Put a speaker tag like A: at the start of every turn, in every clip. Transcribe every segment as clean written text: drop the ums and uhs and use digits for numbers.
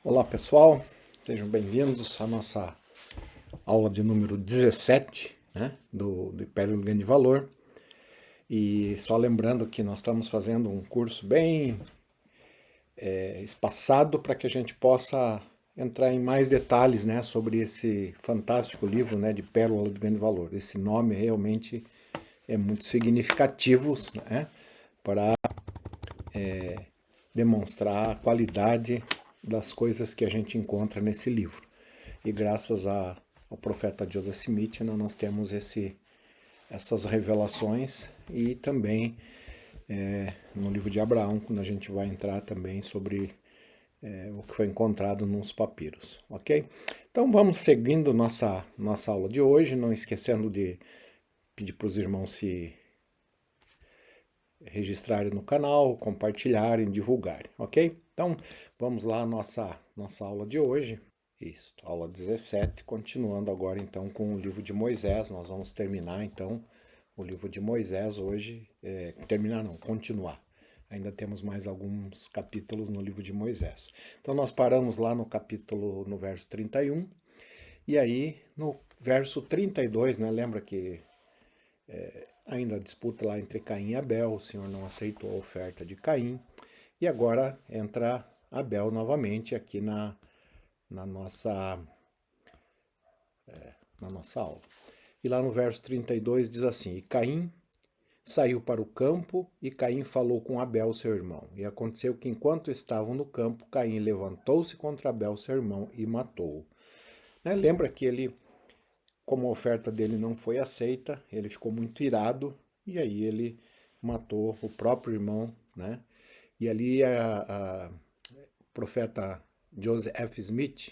A: Olá pessoal, sejam bem-vindos à nossa aula de número 17, né, do Império do Grande Valor. E só lembrando que nós estamos fazendo um curso bem espaçado para que a gente possa entrar em mais detalhes, né, sobre esse fantástico livro, né, de Pérola do Grande Valor. Esse nome realmente é muito significativo, né, para demonstrar a qualidade das coisas que a gente encontra nesse livro. E graças ao profeta Joseph Smith, né, nós temos essas revelações e também no livro de Abraão, quando a gente vai entrar também sobre o que foi encontrado nos papiros, ok? Então vamos seguindo nossa aula de hoje, não esquecendo de pedir para os irmãos se registrarem no canal, compartilharem, divulgarem, ok? Então vamos lá à nossa aula de hoje. Isso, aula 17, continuando agora então com o livro de Moisés. Nós vamos terminar então o livro de Moisés hoje. Terminar não, continuar. Ainda temos mais alguns capítulos no livro de Moisés. Então nós paramos lá no verso 31, e aí no verso 32, né, lembra que ainda a disputa lá entre Caim e Abel, o Senhor não aceitou a oferta de Caim, e agora entra Abel novamente aqui na nossa na nossa aula. E lá no verso 32 diz assim: E Caim saiu para o campo, e Caim falou com Abel, seu irmão. E aconteceu que, enquanto estavam no campo, Caim levantou-se contra Abel, seu irmão, e matou-o. Né? Lembra que ele, como a oferta dele não foi aceita, ele ficou muito irado, e aí ele matou o próprio irmão, né? E ali o profeta Joseph F. Smith,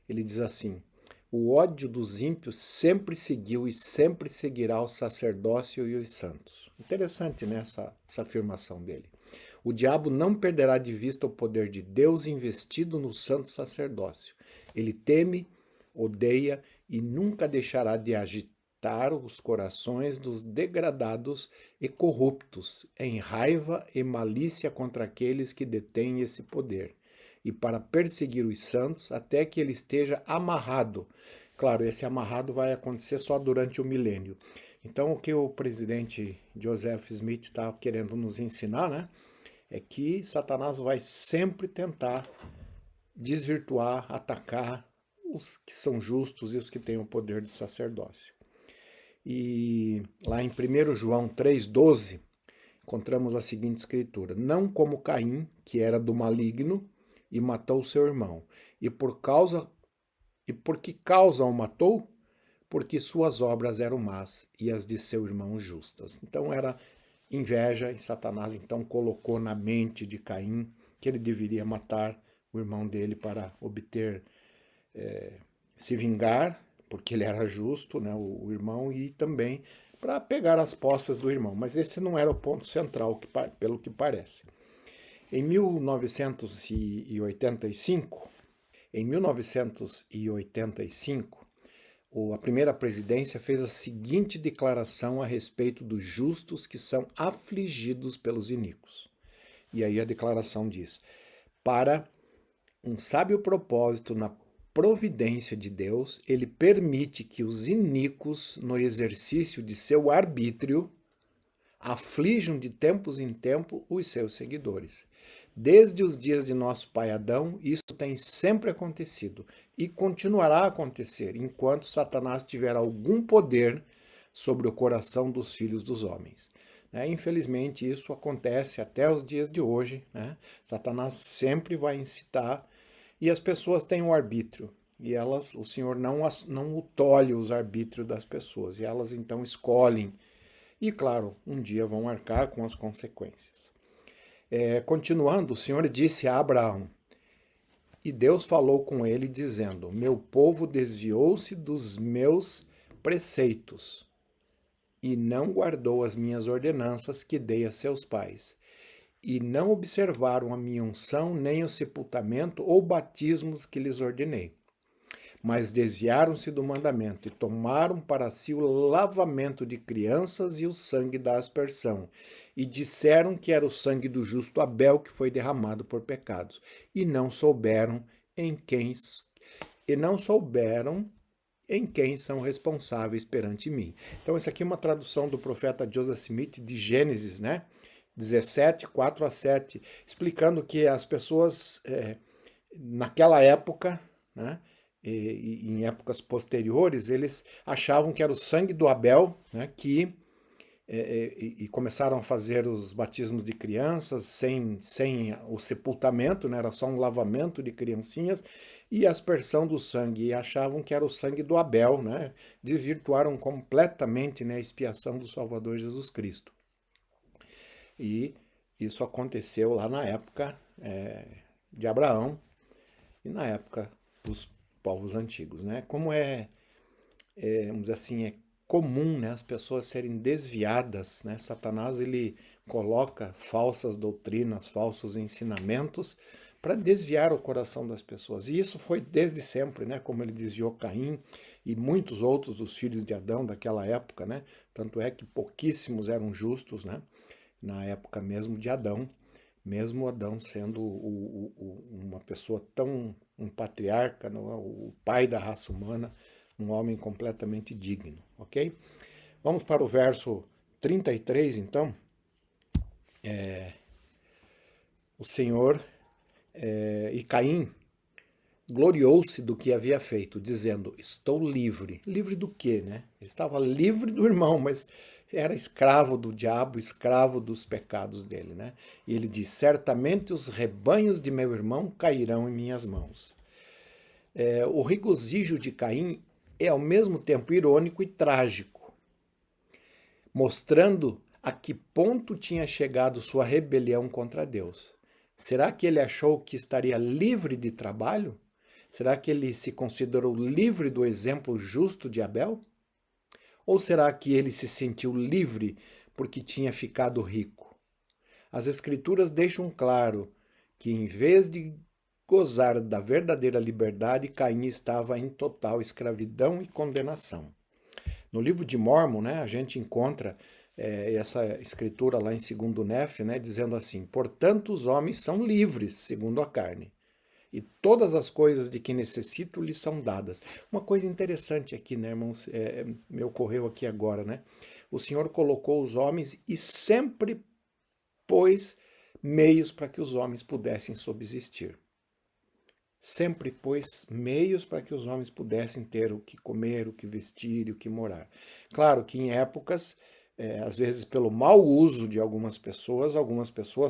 A: ele diz assim: o ódio dos ímpios sempre seguiu e sempre seguirá o sacerdócio e os santos. Interessante, né, essa afirmação dele. O diabo não perderá de vista o poder de Deus investido no santo sacerdócio. Ele teme, odeia e nunca deixará de agitar os corações dos degradados e corruptos em raiva e malícia contra aqueles que detêm esse poder, e para perseguir os santos até que ele esteja amarrado. Claro, esse amarrado vai acontecer só durante o milênio. Então, o que o presidente Joseph Smith está querendo nos ensinar, né, é que Satanás vai sempre tentar desvirtuar, atacar os que são justos e os que têm o poder do sacerdócio. E lá em 1 João 3,12, encontramos a seguinte escritura: não como Caim, que era do maligno e matou seu irmão. E por que causa o matou? Porque suas obras eram más e as de seu irmão justas. Então era inveja, e Satanás então colocou na mente de Caim que ele deveria matar o irmão dele para obter, se vingar, porque ele era justo, né, o irmão, e também para pegar as posses do irmão. Mas esse não era o ponto central, pelo que parece. Em 1985, a primeira presidência fez a seguinte declaração a respeito dos justos que são afligidos pelos iníquos. E aí a declaração diz: para um sábio propósito na providência de Deus, ele permite que os iníquos, no exercício de seu arbítrio, aflijam de tempos em tempo os seus seguidores. Desde os dias de nosso pai Adão, isso tem sempre acontecido e continuará a acontecer enquanto Satanás tiver algum poder sobre o coração dos filhos dos homens. Infelizmente, isso acontece até os dias de hoje. Satanás sempre vai incitar, e as pessoas têm um arbítrio. E o Senhor não tolhe os arbítrios das pessoas. E elas então escolhem. E, claro, um dia vão arcar com as consequências. Continuando, o Senhor disse a Abraão: e Deus falou com ele, dizendo: meu povo desviou-se dos meus preceitos e não guardou as minhas ordenanças que dei a seus pais, e não observaram a minha unção, nem o sepultamento ou batismos que lhes ordenei. Mas desviaram-se do mandamento e tomaram para si o lavamento de crianças e o sangue da aspersão, e disseram que era o sangue do justo Abel que foi derramado por pecados, e não souberam e não souberam em quem são responsáveis perante mim. Então, essa aqui é uma tradução do profeta Joseph Smith de Gênesis, né? 17, 4 a 7, explicando que as pessoas, naquela época, né, e em épocas posteriores, eles achavam que era o sangue do Abel, né, e começaram a fazer os batismos de crianças sem o sepultamento, né, era só um lavamento de criancinhas e a aspersão do sangue, e achavam que era o sangue do Abel, né, desvirtuaram completamente, né, a expiação do Salvador Jesus Cristo. E isso aconteceu lá na época de Abraão e na época dos povos antigos, né? Como vamos dizer assim, é comum, né, as pessoas serem desviadas, né? Satanás, ele coloca falsas doutrinas, falsos ensinamentos para desviar o coração das pessoas. E isso foi desde sempre, né? Como ele desviou Caim e muitos outros dos filhos de Adão daquela época, né? Tanto é que pouquíssimos eram justos, né? Na época mesmo de Adão, mesmo Adão sendo uma pessoa um patriarca, o pai da raça humana, um homem completamente digno, ok? Vamos para o verso 33, então. O Senhor e Caim gloriou-se do que havia feito, dizendo, estou livre. Livre do quê, né? Ele estava livre do irmão, mas era escravo do diabo, escravo dos pecados dele, né? E ele diz, certamente os rebanhos de meu irmão cairão em minhas mãos. O regozijo de Caim é ao mesmo tempo irônico e trágico, mostrando a que ponto tinha chegado sua rebelião contra Deus. Será que ele achou que estaria livre de trabalho? Será que ele se considerou livre do exemplo justo de Abel? Ou será que ele se sentiu livre porque tinha ficado rico? As Escrituras deixam claro que, em vez de gozar da verdadeira liberdade, Caim estava em total escravidão e condenação. No livro de Mórmon, né, a gente encontra essa escritura lá em 2 Nef, né, dizendo assim, portanto os homens são livres, segundo a carne, e todas as coisas de que necessito lhes são dadas. Uma coisa interessante aqui, né, irmãos, me ocorreu aqui agora, né? O Senhor colocou os homens e sempre pôs meios para que os homens pudessem subsistir. Sempre pôs meios para que os homens pudessem ter o que comer, o que vestir e o que morar. Claro que em épocas, às vezes pelo mau uso de algumas pessoas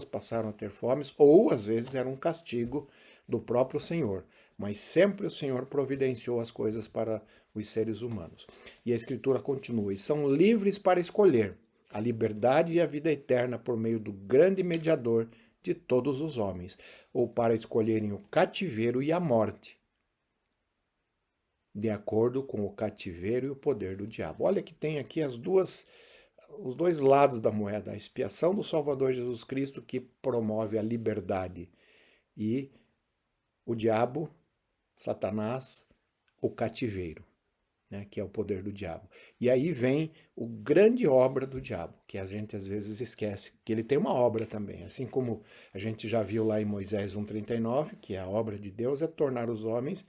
A: passaram a ter fome, ou às vezes era um castigo do próprio Senhor. Mas sempre o Senhor providenciou as coisas para os seres humanos. E a Escritura continua, e são livres para escolher a liberdade e a vida eterna por meio do grande mediador de todos os homens, ou para escolherem o cativeiro e a morte, de acordo com o cativeiro e o poder do diabo. Olha que tem aqui os dois lados da moeda, a expiação do Salvador Jesus Cristo, que promove a liberdade, e o diabo, Satanás, o cativeiro, né, que é o poder do diabo. E aí vem o grande obra do diabo, que a gente às vezes esquece, que ele tem uma obra também, assim como a gente já viu lá em Moisés 1,39, que a obra de Deus é tornar os homens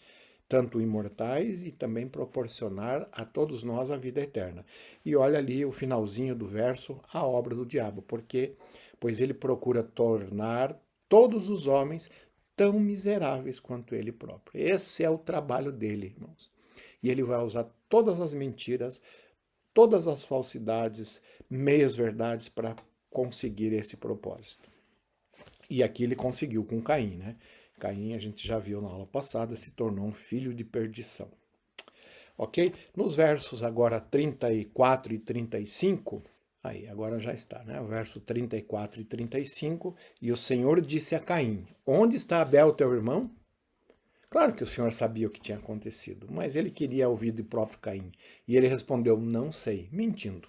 A: tanto imortais e também proporcionar a todos nós a vida eterna. E olha ali o finalzinho do verso, a obra do diabo, porque pois ele procura tornar todos os homens tão miseráveis quanto ele próprio. Esse é o trabalho dele, irmãos. E ele vai usar todas as mentiras, todas as falsidades, meias-verdades para conseguir esse propósito. E aqui ele conseguiu com Caim, né? Caim, a gente já viu na aula passada, se tornou um filho de perdição. Ok? Nos versos agora 34 e 35, aí, agora já está, né? O verso 34 e 35, e o Senhor disse a Caim, onde está Abel, teu irmão? Claro que o Senhor sabia o que tinha acontecido, mas ele queria ouvir do próprio Caim. E ele respondeu, não sei, mentindo.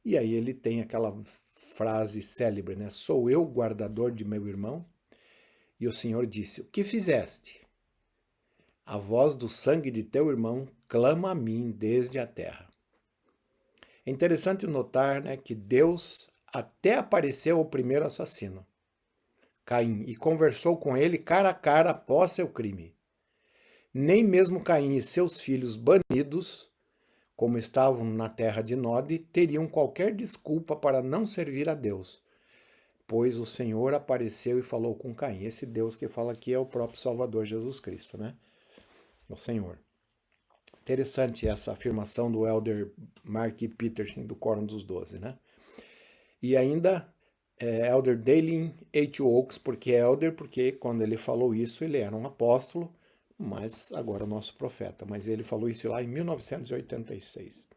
A: E aí ele tem aquela frase célebre, né? Sou eu o guardador de meu irmão? E o Senhor disse, o que fizeste? A voz do sangue de teu irmão clama a mim desde a terra. É interessante notar, né, que Deus até apareceu ao primeiro assassino. Caim, e conversou com ele cara a cara após seu crime. Nem mesmo Caim e seus filhos banidos, como estavam na terra de Nod, teriam qualquer desculpa para não servir a Deus, pois o Senhor apareceu e falou com Caim. Esse Deus que fala aqui é o próprio Salvador Jesus Cristo, né? O Senhor. Interessante essa afirmação do Elder Mark Peterson, do Quórum dos Doze, né? E ainda Elder Dalen H. Oaks, porque Elder, porque quando ele falou isso, ele era um apóstolo, mas agora nosso profeta. Mas ele falou isso lá em 1986.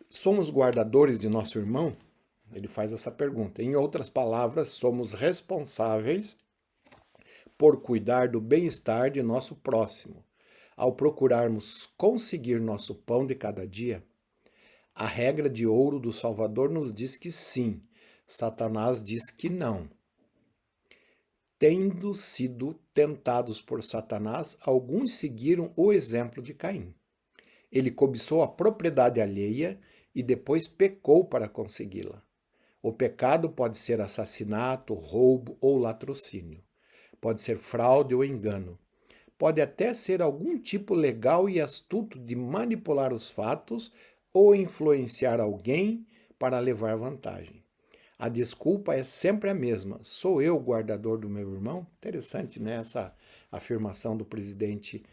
A: Somos guardadores de nosso irmão? Ele faz essa pergunta. Em outras palavras, somos responsáveis por cuidar do bem-estar de nosso próximo. Ao procurarmos conseguir nosso pão de cada dia, a regra de ouro do Salvador nos diz que sim, Satanás diz que não. Tendo sido tentados por Satanás, alguns seguiram o exemplo de Caim. Ele cobiçou a propriedade alheia e depois pecou para consegui-la. O pecado pode ser assassinato, roubo ou latrocínio. Pode ser fraude ou engano. Pode até ser algum tipo legal e astuto de manipular os fatos ou influenciar alguém para levar vantagem. A desculpa é sempre a mesma. Sou eu o guardador do meu irmão? Interessante, né? Essa afirmação do presidente,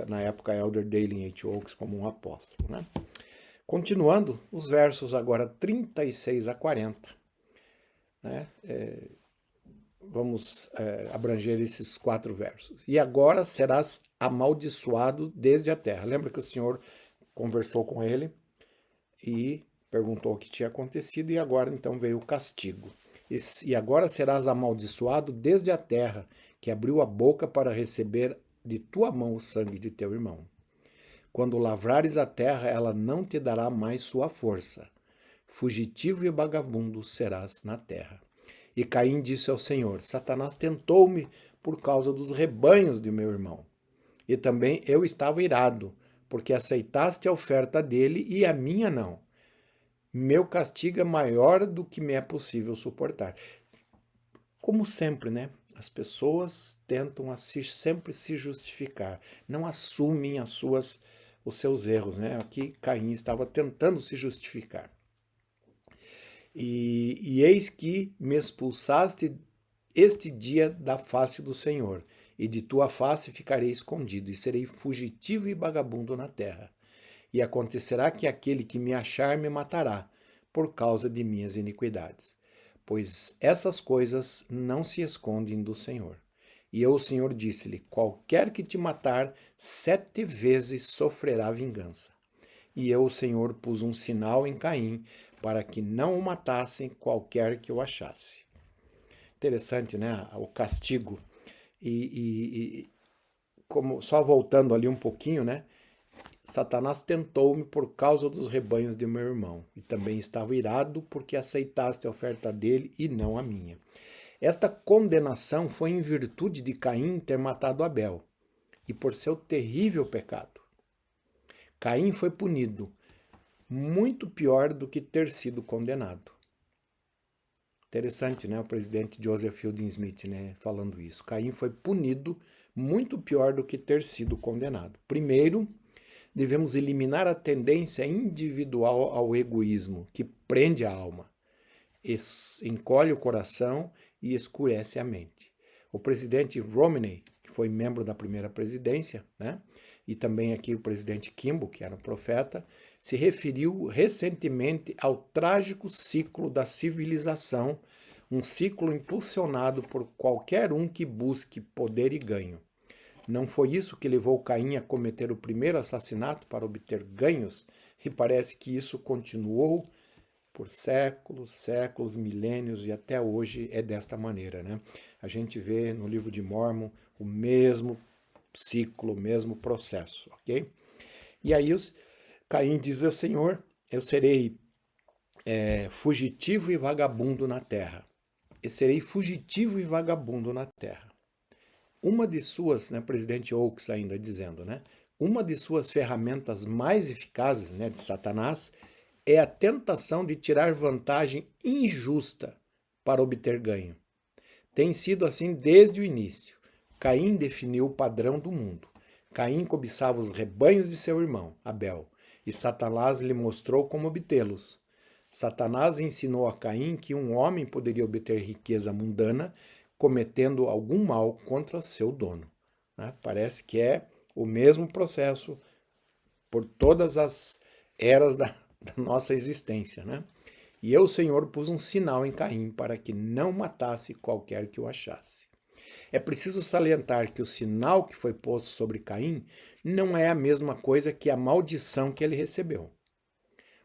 A: na época, Elder Dalen H. Oaks, como um apóstolo, né? Continuando, os versos agora 36 a 40, né? Vamos abranger esses 4 versos. E agora serás amaldiçoado desde a terra. Lembra que o Senhor conversou com ele e perguntou o que tinha acontecido, e agora então veio o castigo. E agora serás amaldiçoado desde a terra, que abriu a boca para receber de tua mão o sangue de teu irmão. Quando lavrares a terra, ela não te dará mais sua força. Fugitivo e vagabundo serás na terra. E Caim disse ao Senhor: Satanás tentou-me por causa dos rebanhos de meu irmão. E também eu estava irado, porque aceitaste a oferta dele e a minha não. Meu castigo é maior do que me é possível suportar. Como sempre, né? As pessoas tentam sempre se justificar, não assumem os seus erros, né? Aqui Caim estava tentando se justificar. E eis que me expulsaste este dia da face do Senhor, e de tua face ficarei escondido, e serei fugitivo e vagabundo na terra. E acontecerá que aquele que me achar me matará, por causa de minhas iniquidades. Pois essas coisas não se escondem do Senhor. E eu, o Senhor, disse-lhe: qualquer que te matar, 7 vezes sofrerá vingança. E eu, o Senhor, pus um sinal em Caim, para que não o matassem qualquer que o achasse. Interessante, né? O castigo. Como só voltando ali um pouquinho, né? Satanás tentou-me por causa dos rebanhos de meu irmão, e também estava irado porque aceitaste a oferta dele e não a minha. Esta condenação foi em virtude de Caim ter matado Abel, e por seu terrível pecado. Caim foi punido, muito pior do que ter sido condenado. Interessante, né? O presidente Joseph Fielding Smith, né, falando isso. Caim foi punido muito pior do que ter sido condenado. Primeiro, devemos eliminar a tendência individual ao egoísmo, que prende a alma, encolhe o coração e escurece a mente. O presidente Romney, que foi membro da primeira presidência, né, e também aqui o presidente Kimball, que era um profeta, se referiu recentemente ao trágico ciclo da civilização, um ciclo impulsionado por qualquer um que busque poder e ganho. Não foi isso que levou Caim a cometer o primeiro assassinato para obter ganhos? E parece que isso continuou por séculos, séculos, milênios, e até hoje é desta maneira, né? A gente vê no livro de Mórmon o mesmo ciclo, o mesmo processo, ok? E aí Caim diz ao Senhor: eu serei fugitivo e vagabundo na terra. Eu serei fugitivo e vagabundo na terra. Uma de suas, né, presidente Oaks ainda dizendo, né, uma de suas ferramentas mais eficazes, né, de Satanás, é a tentação de tirar vantagem injusta para obter ganho. Tem sido assim desde o início. Caim definiu o padrão do mundo. Caim cobiçava os rebanhos de seu irmão, Abel, e Satanás lhe mostrou como obtê-los. Satanás ensinou a Caim que um homem poderia obter riqueza mundana cometendo algum mal contra seu dono. Parece que é o mesmo processo por todas as eras da nossa existência. E eu, Senhor, pus um sinal em Caim para que não matasse qualquer que o achasse. É preciso salientar que o sinal que foi posto sobre Caim não é a mesma coisa que a maldição que ele recebeu.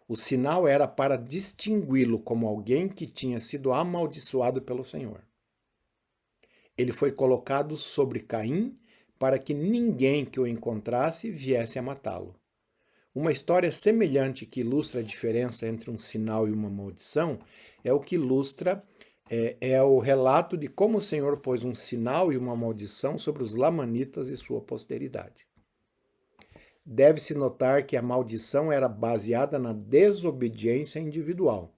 A: O sinal era para distingui-lo como alguém que tinha sido amaldiçoado pelo Senhor. Ele foi colocado sobre Caim para que ninguém que o encontrasse viesse a matá-lo. Uma história semelhante que ilustra a diferença entre um sinal e uma maldição é o que ilustra o relato de como o Senhor pôs um sinal e uma maldição sobre os lamanitas e sua posteridade. Deve-se notar que a maldição era baseada na desobediência individual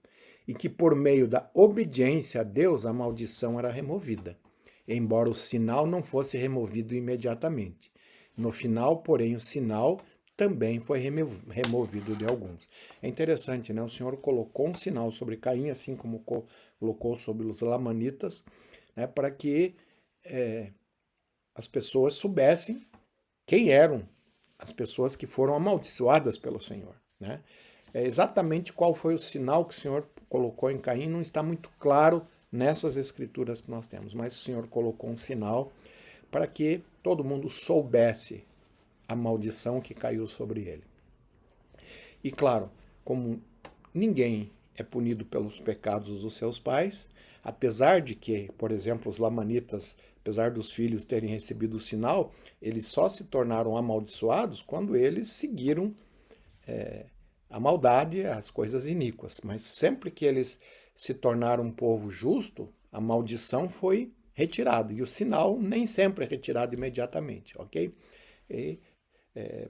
A: e que por meio da obediência a Deus a maldição era removida, embora o sinal não fosse removido imediatamente. No final, porém, o sinal também foi removido de alguns. É interessante, né? O Senhor colocou um sinal sobre Caim, assim como colocou sobre os lamanitas, né? Para que as pessoas soubessem quem eram as pessoas que foram amaldiçoadas pelo Senhor, né? Exatamente qual foi o sinal que o Senhor colocou em Caim não está muito claro nessas escrituras que nós temos, mas o Senhor colocou um sinal para que todo mundo soubesse a maldição que caiu sobre ele. E claro, como ninguém é punido pelos pecados dos seus pais, apesar de que, por exemplo, os lamanitas, apesar dos filhos terem recebido o sinal, eles só se tornaram amaldiçoados quando eles seguiram a maldade, as coisas iníquas. Mas sempre que eles se tornaram um povo justo, a maldição foi retirada. E o sinal nem sempre é retirado imediatamente, ok?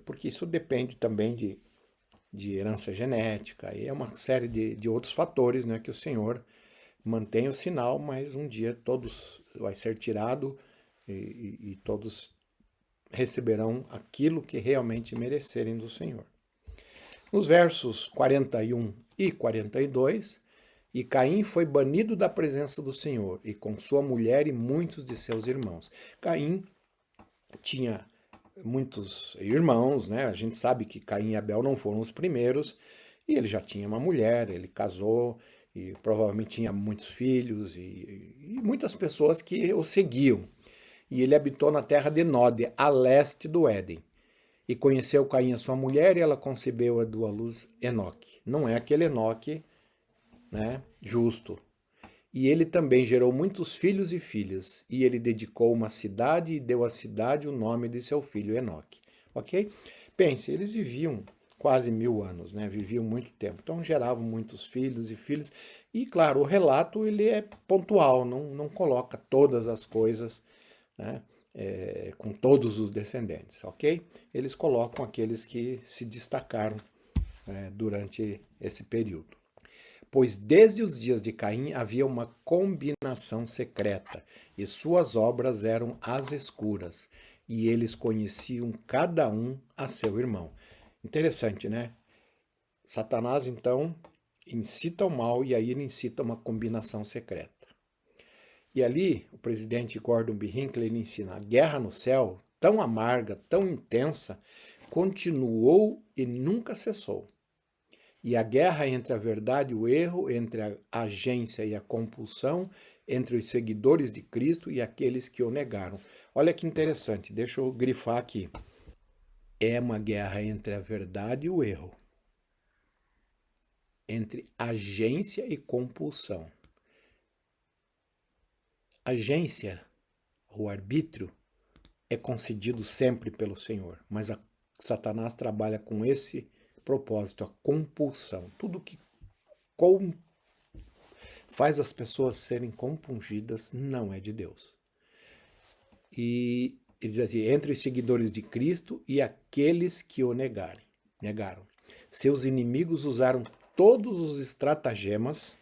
A: Porque isso depende também de herança genética, e é uma série de outros fatores, né, que o Senhor mantém o sinal, mas um dia todos vai ser tirado e todos receberão aquilo que realmente merecerem do Senhor. Nos versos 41 e 42, e Caim foi banido da presença do Senhor, e com sua mulher e muitos de seus irmãos. Caim tinha muitos irmãos, né? A gente sabe que Caim e Abel não foram os primeiros, e ele já tinha uma mulher, ele casou, e provavelmente tinha muitos filhos, e muitas pessoas que o seguiam. E ele habitou na terra de Nod, a leste do Éden. E conheceu Caim a sua mulher, e ela concebeu a à luz Enoque. Não é aquele Enoque, né, justo. E ele também gerou muitos filhos e filhas, e ele dedicou uma cidade e deu à cidade o nome de seu filho Enoque. Ok? Pense, eles viviam quase 1000 anos, né? Viviam muito tempo, então geravam muitos filhos e filhas. E claro, o relato ele é pontual, não coloca todas as coisas, né? Com todos os descendentes, ok? Eles colocam aqueles que se destacaram durante esse período. Pois desde os dias de Caim havia uma combinação secreta, e suas obras eram às escuras, e eles conheciam cada um a seu irmão. Interessante, né? Satanás, então, incita o mal, e aí ele incita uma combinação secreta. E ali, o presidente Gordon B. Hinckley ele ensina: a guerra no céu, tão amarga, tão intensa, continuou e nunca cessou. E a guerra entre a verdade e o erro, entre a agência e a compulsão, entre os seguidores de Cristo e aqueles que o negaram. Olha que interessante, deixa eu grifar aqui. É uma guerra entre a verdade e o erro, entre agência e compulsão. Agência, o arbítrio, é concedido sempre pelo Senhor, mas Satanás trabalha com esse propósito, a compulsão. Tudo que faz as pessoas serem compungidas não é de Deus. E ele diz assim: entre os seguidores de Cristo e aqueles que o negaram. Seus inimigos usaram todos os estratagemas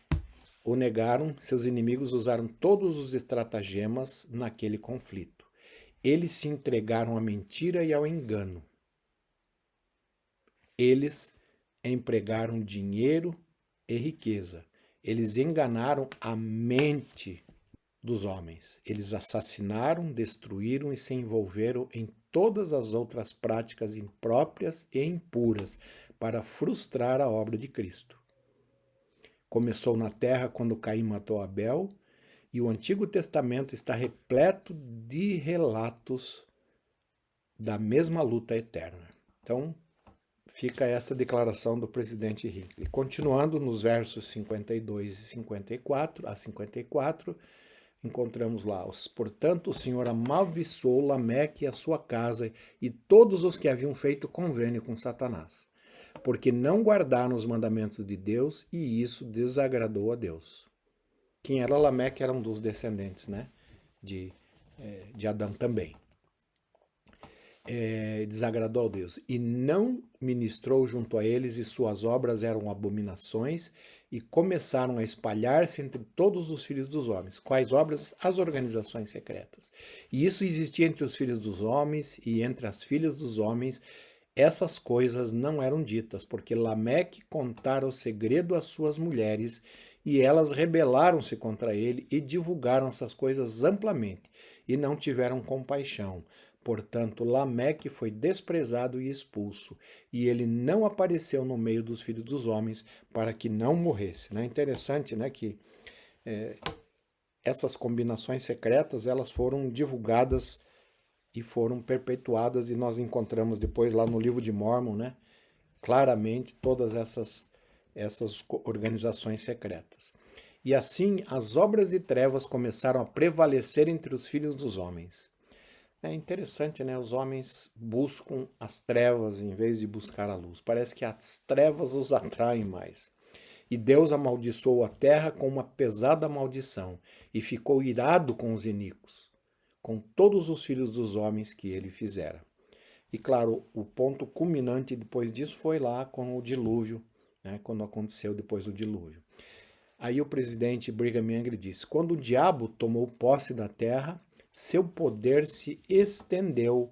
A: o negaram, seus inimigos usaram todos os estratagemas naquele conflito. Eles se entregaram à mentira e ao engano. Eles empregaram dinheiro e riqueza. Eles enganaram a mente dos homens. Eles assassinaram, destruíram e se envolveram em todas as outras práticas impróprias e impuras para frustrar a obra de Cristo. Começou na terra quando Caim matou Abel, e o Antigo Testamento está repleto de relatos da mesma luta eterna. Então, fica essa declaração do presidente Hinckley. Continuando nos versos 52 e 54, encontramos lá: portanto, o Senhor amaldiçoou Lameque e a sua casa e todos os que haviam feito convênio com Satanás, porque não guardaram os mandamentos de Deus, e isso desagradou a Deus. Quem era Lameque era um dos descendentes, né, de Adão também. Desagradou a Deus, e não ministrou junto a eles, e suas obras eram abominações, e começaram a espalhar-se entre todos os filhos dos homens. Quais obras? As organizações secretas. E isso existia entre os filhos dos homens e entre as filhas dos homens. Essas coisas não eram ditas, porque Lameque contara o segredo às suas mulheres, e elas rebelaram-se contra ele e divulgaram essas coisas amplamente, e não tiveram compaixão. Portanto, Lameque foi desprezado e expulso, e ele não apareceu no meio dos filhos dos homens para que não morresse. É interessante, né, que essas combinações secretas elas foram divulgadas e foram perpetuadas, e nós encontramos depois lá no livro de Mórmon, né, claramente todas essas organizações secretas. E assim as obras de trevas começaram a prevalecer entre os filhos dos homens. É interessante, né? Os homens buscam as trevas em vez de buscar a luz. Parece que as trevas os atraem mais. E Deus amaldiçoou a terra com uma pesada maldição, e ficou irado com os iníquos, com todos os filhos dos homens que ele fizera. E claro, o ponto culminante depois disso foi lá com o dilúvio, né? Quando aconteceu depois do dilúvio. Aí o presidente Brigham Young disse: quando o diabo tomou posse da terra, seu poder se estendeu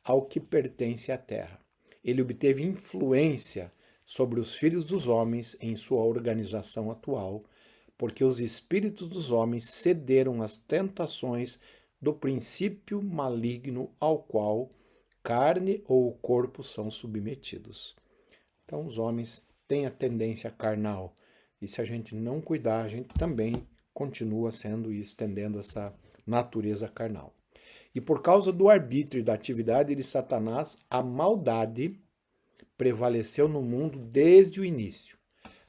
A: ao que pertence à terra. Ele obteve influência sobre os filhos dos homens em sua organização atual, porque os espíritos dos homens cederam às tentações do princípio maligno ao qual carne ou o corpo são submetidos. Então os homens têm a tendência carnal, e se a gente não cuidar, a gente também continua sendo e estendendo essa natureza carnal. E por causa do arbítrio e da atividade de Satanás, a maldade prevaleceu no mundo desde o início,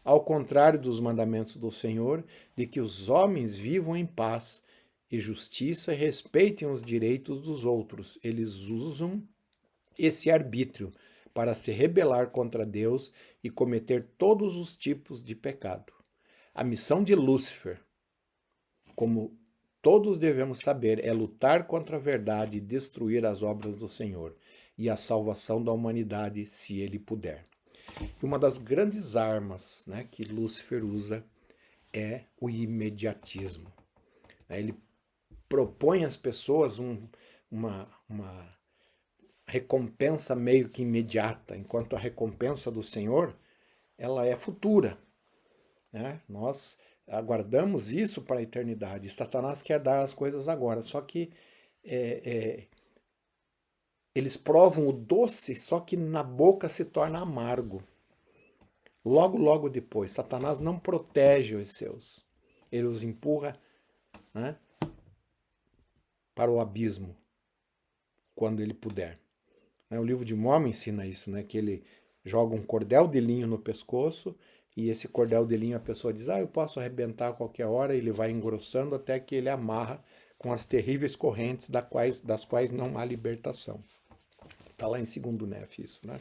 A: ao contrário dos mandamentos do Senhor, de que os homens vivam em paz e justiça e respeitem os direitos dos outros. Eles usam esse arbítrio para se rebelar contra Deus e cometer todos os tipos de pecado. A missão de Lúcifer, como todos devemos saber, é lutar contra a verdade e destruir as obras do Senhor e a salvação da humanidade, se ele puder. E uma das grandes armas, né, que Lúcifer usa é o imediatismo. Ele propõe às pessoas uma recompensa meio que imediata, enquanto a recompensa do Senhor ela é futura. Né? Nós aguardamos isso para a eternidade. Satanás quer dar as coisas agora, só que eles provam o doce, só que na boca se torna amargo. Logo, logo depois, Satanás não protege os seus. Ele os empurra, né, para o abismo, quando ele puder. O livro de Mórmon ensina isso, né, que ele joga um cordel de linho no pescoço, e esse cordel de linho a pessoa diz, eu posso arrebentar a qualquer hora, e ele vai engrossando até que ele amarra com as terríveis correntes das quais não há libertação. Está lá em 2º Nef isso, né?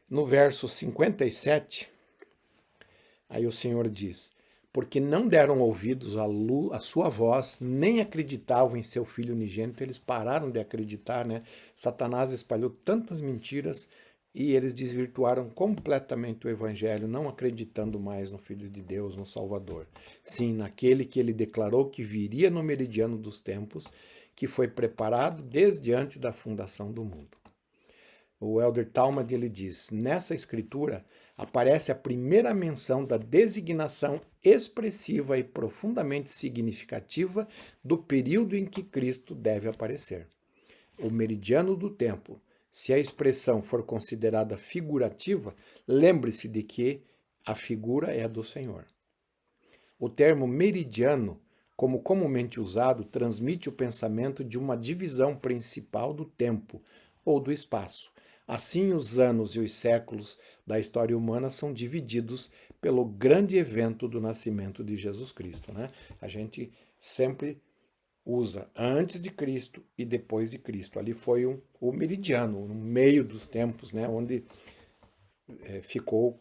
A: No verso 57, aí o Senhor diz, porque não deram ouvidos à sua voz, nem acreditavam em seu Filho unigênito. Eles pararam de acreditar, né? Satanás espalhou tantas mentiras e eles desvirtuaram completamente o Evangelho, não acreditando mais no Filho de Deus, no Salvador. Sim, naquele que ele declarou que viria no meridiano dos tempos, que foi preparado desde antes da fundação do mundo. O Elder Talmud ele diz, nessa escritura aparece a primeira menção da designação expressiva e profundamente significativa do período em que Cristo deve aparecer. O meridiano do tempo. Se a expressão for considerada figurativa, lembre-se de que a figura é do Senhor. O termo meridiano, como comumente usado, transmite o pensamento de uma divisão principal do tempo ou do espaço. Assim, os anos e os séculos da história humana são divididos pelo grande evento do nascimento de Jesus Cristo, né? A gente sempre usa antes de Cristo e depois de Cristo. Ali foi o meridiano, no meio dos tempos, né, onde ficou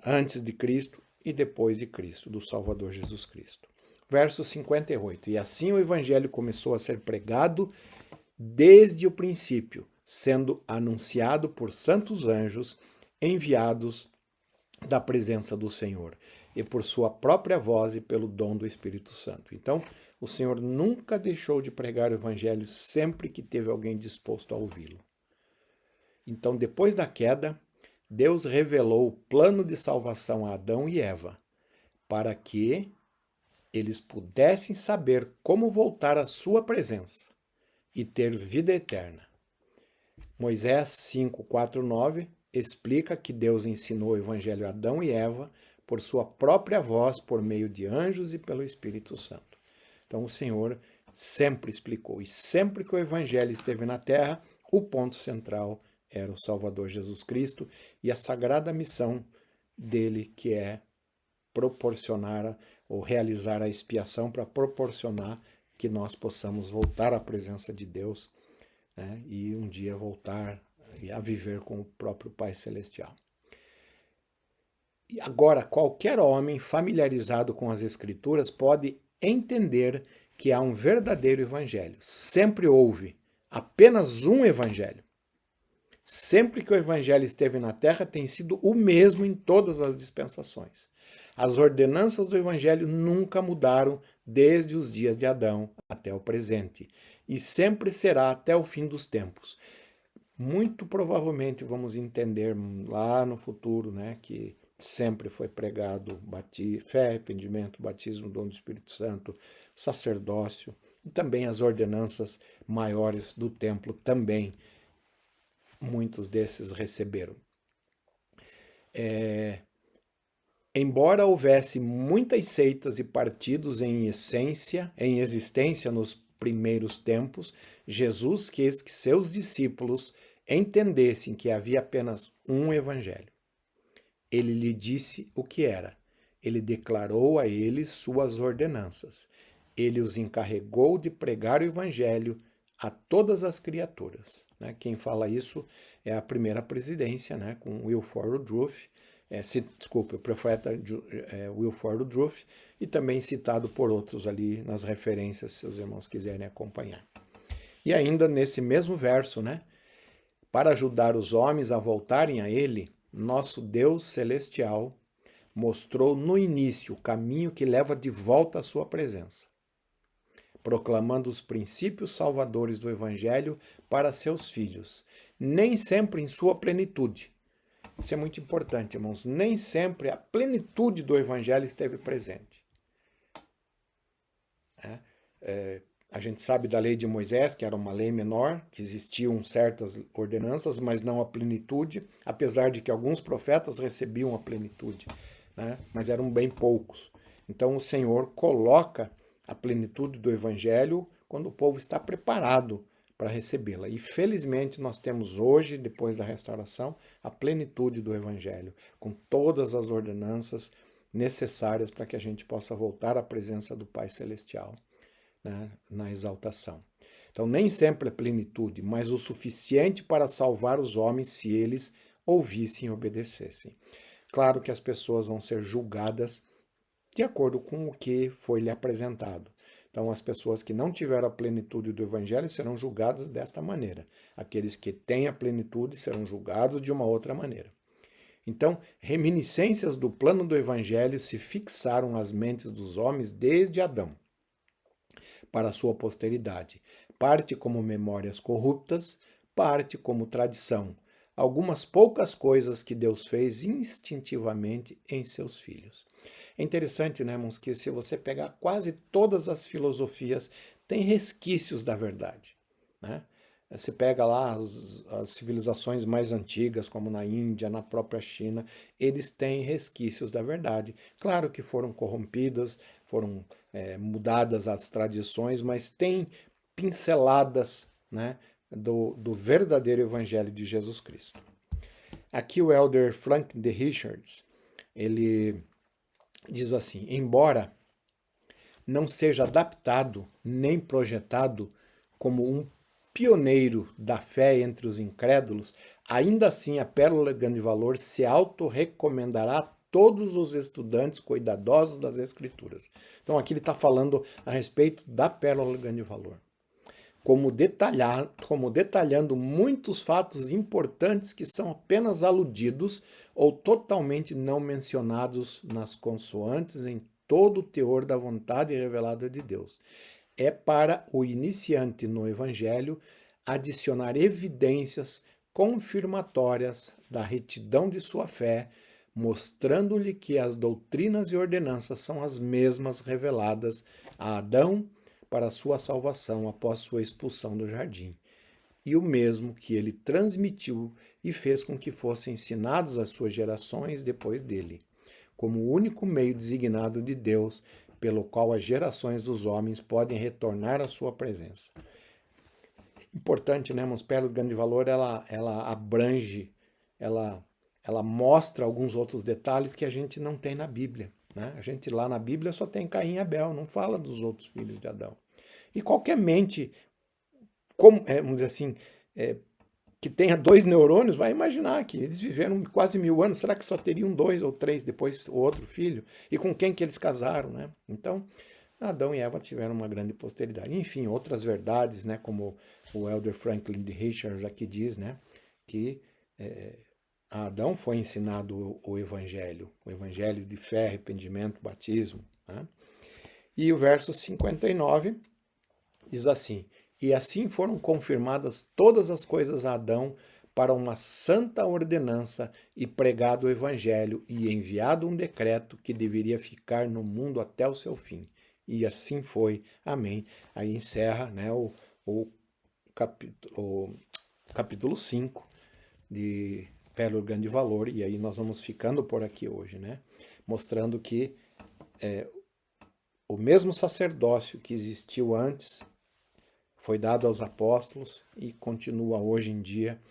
A: antes de Cristo e depois de Cristo, do Salvador Jesus Cristo. Verso 58. E assim o evangelho começou a ser pregado desde o princípio, sendo anunciado por santos anjos enviados da presença do Senhor e por sua própria voz e pelo dom do Espírito Santo. Então, o Senhor nunca deixou de pregar o evangelho sempre que teve alguém disposto a ouvi-lo. Então, depois da queda, Deus revelou o plano de salvação a Adão e Eva, para que eles pudessem saber como voltar à sua presença e ter vida eterna. Moisés 5:4-9 explica que Deus ensinou o evangelho a Adão e Eva por sua própria voz, por meio de anjos e pelo Espírito Santo. Então o Senhor sempre explicou, e sempre que o evangelho esteve na terra, o ponto central era o Salvador Jesus Cristo e a sagrada missão dele, que é proporcionar ou realizar a expiação para proporcionar que nós possamos voltar à presença de Deus, né, e um dia voltar a viver com o próprio Pai Celestial. E agora, qualquer homem familiarizado com as Escrituras pode entender que há um verdadeiro evangelho. Sempre houve apenas um evangelho. Sempre que o evangelho esteve na terra, tem sido o mesmo em todas as dispensações. As ordenanças do evangelho nunca mudaram desde os dias de Adão até o presente, e sempre será até o fim dos tempos. Muito provavelmente vamos entender lá no futuro, né, que sempre foi pregado fé, arrependimento, batismo, dom do Espírito Santo, sacerdócio, e também as ordenanças maiores do templo também. Muitos desses receberam. Embora houvesse muitas seitas e partidos em existência nos primeiros tempos, Jesus quis que seus discípulos entendessem que havia apenas um evangelho. Ele lhe disse o que era. Ele declarou a eles suas ordenanças. Ele os encarregou de pregar o evangelho a todas as criaturas. Né? Quem fala isso é a primeira presidência, né? Com Wilford Woodruff, o profeta Wilford Woodruff, e também citado por outros ali nas referências, se os irmãos quiserem acompanhar. E ainda nesse mesmo verso, né? Para ajudar os homens a voltarem a ele, nosso Deus celestial mostrou no início o caminho que leva de volta à sua presença, proclamando os princípios salvadores do Evangelho para seus filhos, nem sempre em sua plenitude. Isso é muito importante, irmãos. Nem sempre a plenitude do Evangelho esteve presente. A gente sabe da lei de Moisés, que era uma lei menor, que existiam certas ordenanças, mas não a plenitude, apesar de que alguns profetas recebiam a plenitude, né? Mas eram bem poucos. Então o Senhor coloca a plenitude do Evangelho quando o povo está preparado para recebê-la. E felizmente nós temos hoje, depois da restauração, a plenitude do Evangelho, com todas as ordenanças necessárias para que a gente possa voltar à presença do Pai Celestial, né, na exaltação. Então, nem sempre é plenitude, mas o suficiente para salvar os homens se eles ouvissem e obedecessem. Claro que as pessoas vão ser julgadas de acordo com o que foi lhe apresentado. Então, as pessoas que não tiveram a plenitude do Evangelho serão julgadas desta maneira. Aqueles que têm a plenitude serão julgados de uma outra maneira. Então, reminiscências do plano do Evangelho se fixaram às mentes dos homens desde Adão, para a sua posteridade, parte como memórias corruptas, parte como tradição, algumas poucas coisas que Deus fez instintivamente em seus filhos. É interessante, né, irmãos, que se você pegar quase todas as filosofias, tem resquícios da verdade, né? Você pega lá as civilizações mais antigas, como na Índia, na própria China, eles têm resquícios da verdade. Claro que foram corrompidas, foram mudadas as tradições, mas tem pinceladas, né, do verdadeiro Evangelho de Jesus Cristo. Aqui o elder Frank D. Richards, ele diz assim: embora não seja adaptado nem projetado como um pioneiro da fé entre os incrédulos, ainda assim a Pérola de Grande Valor se auto-recomendará a todos os estudantes cuidadosos das Escrituras. Então aqui ele está falando a respeito da Pérola de Grande Valor, como detalhando muitos fatos importantes que são apenas aludidos ou totalmente não mencionados nas consoantes em todo o teor da vontade revelada de Deus. É para o iniciante no Evangelho adicionar evidências confirmatórias da retidão de sua fé, mostrando-lhe que as doutrinas e ordenanças são as mesmas reveladas a Adão para sua salvação após sua expulsão do jardim, e o mesmo que ele transmitiu e fez com que fossem ensinados às suas gerações depois dele, como o único meio designado de Deus pelo qual as gerações dos homens podem retornar à sua presença. Importante, né, irmãos? Pérola de Grande Valor, ela abrange, ela mostra alguns outros detalhes que a gente não tem na Bíblia, né? A gente lá na Bíblia só tem Caim e Abel, não fala dos outros filhos de Adão. E qualquer mente, vamos dizer assim, que tenha 2 neurônios, vai imaginar que eles viveram quase 1000 anos, será que só teriam 2 ou 3 depois o outro filho? E com quem que eles casaram, né? Então, Adão e Eva tiveram uma grande posteridade. Enfim, outras verdades, né, como o elder Franklin D. Richards aqui diz, né, que a Adão foi ensinado o evangelho de fé, arrependimento, batismo, né? E o verso 59 diz assim: e assim foram confirmadas todas as coisas a Adão para uma santa ordenança e pregado o evangelho e enviado um decreto que deveria ficar no mundo até o seu fim. E assim foi. Amém. Aí encerra, né, o capítulo 5 de Pérola de Grande Valor, e aí nós vamos ficando por aqui hoje, né? Mostrando que o mesmo sacerdócio que existiu antes foi dado aos apóstolos e continua hoje em dia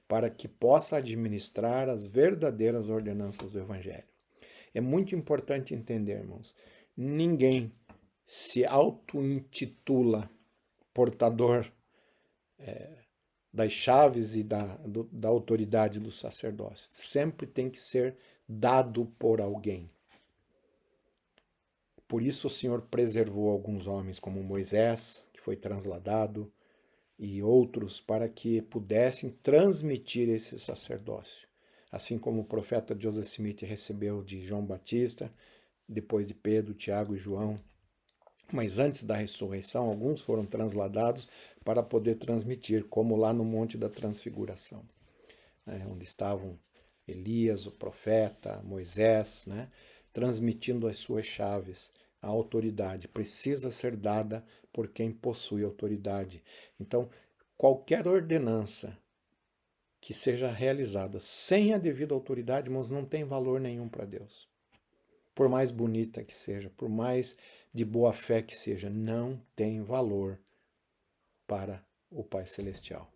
A: para que possa administrar as verdadeiras ordenanças do Evangelho. É muito importante entender, irmãos, ninguém se auto-intitula portador das chaves e da autoridade do sacerdócio. Sempre tem que ser dado por alguém. Por isso o Senhor preservou alguns homens, como Moisés, que foi transladado, e outros, para que pudessem transmitir esse sacerdócio. Assim como o profeta Joseph Smith recebeu de João Batista, depois de Pedro, Tiago e João. Mas antes da ressurreição, alguns foram transladados para poder transmitir, como lá no Monte da Transfiguração, né, onde estavam Elias, o profeta, Moisés, né, transmitindo as suas chaves. A autoridade precisa ser dada por quem possui autoridade. Então, qualquer ordenança que seja realizada sem a devida autoridade, irmãos, não tem valor nenhum para Deus. Por mais bonita que seja, por mais de boa fé que seja, não tem valor para o Pai Celestial.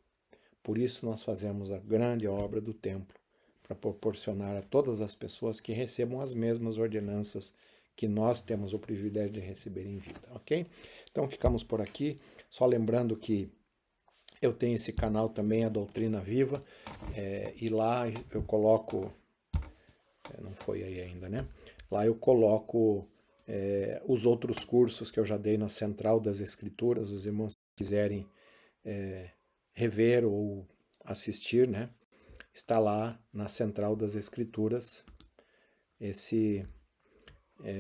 A: Por isso nós fazemos a grande obra do templo, para proporcionar a todas as pessoas que recebam as mesmas ordenanças que nós temos o privilégio de receber em vida, ok? Então ficamos por aqui, só lembrando que eu tenho esse canal também, a Doutrina Viva, e lá eu coloco, não foi aí ainda, né? Lá eu coloco os outros cursos que eu já dei na Central das Escrituras, os irmãos que quiserem rever ou assistir, né? Está lá na Central das Escrituras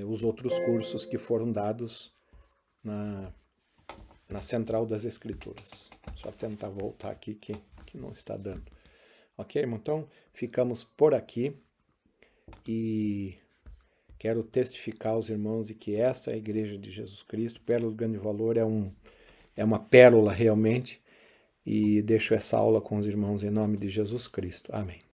A: os outros cursos que foram dados na Central das Escrituras. Só tentar voltar aqui que não está dando. Ok, irmão? Então, ficamos por aqui e quero testificar aos irmãos de que esta é a Igreja de Jesus Cristo, Pérola do Grande Valor, é uma pérola realmente, e deixo essa aula com os irmãos em nome de Jesus Cristo. Amém.